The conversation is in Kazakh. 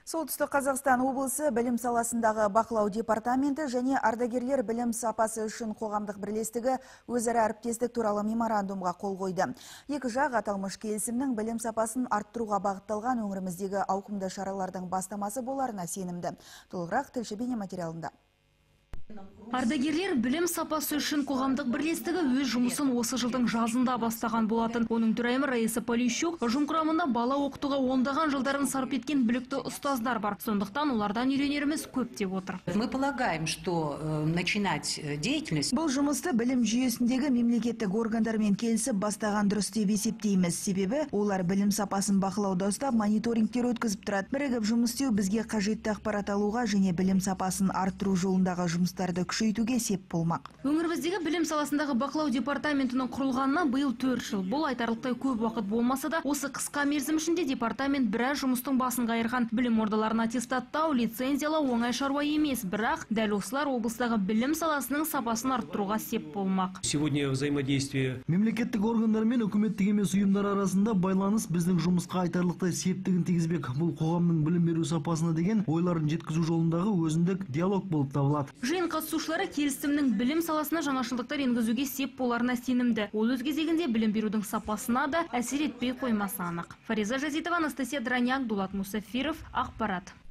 Солтүстік Қазақстан облысы білім саласындағы бақылау департаменті және ардагерлер білім сапасы үшін қоғамдық бірлестігі өзара әріптестік туралы меморандумға қол қойды. Екі жақ аталмыш келісімнің білім сапасын арттыруға бағытталған өңіріміздегі ауқымды шаралардың бастамасы боларына сенімді. Толығырақ тілші бейнематериалында. Ардагерлер білім сапасы үшін қоғамдық бірлестігі өз жұмысын осы жылдың жазында бастаған болатын. Оның төрайымы Раиса Полищук ұжым құрамында бала оқытуға ондаған жылдарын сарп еткен білікті ұстаздар бар. Сондықтан олардан үйренеріміз көп деп отыр. Мы полагаем, что начинать деятельность. Бұл жұмысты білім жүйесіндегі мемлекеттік органдармен келісіп бастаған дұрыс деп есептейміз. Себебі олар білім сапасын бақылауда ұстап мониторингтер өткізіп тұрады. Бірігіп жұмыс істеу бізге қажетті ақпарат алуға және білім сапасын арттыру жолындағы жұмыстарды күшейтуге сеп болмақ. Өңіріміздегі білім саласындағы бақылау департаментінің құрылғанына биыл 4 жыл. Бұл айтарлықтай көп уақыт болмаса да, осы қысқа мерзім ішінде департамент біраз жұмыстың басын қайырған. Білім ордаларын аттестаттау, лицензиялау оңай шаруа емес, бірақ дәл осылар облыстағы білім саласының сапасын арттыруға сеп болмақ. Сегодня взаимодействие мемлекеттік органдар мен үкіметтік емес ұйымдар арасында байланыс біздің жұмысқа айтарлықтай септігін тигізбек. Бұл қоғамның білім беру сапасына деген ойларын жеткізу жолындағы өзіндік диалог болып табылады. Жиын қатысушылары келісімнің білім саласына жаңашылдықтар енгізуге сеп боларына сенімді. Ол өз кезегінде білім берудің сапасына да әсер етпей қоймасы анық. Фариза Жазитова, Анастасия Драняк, Дулат Мусафиров, Ақпарат.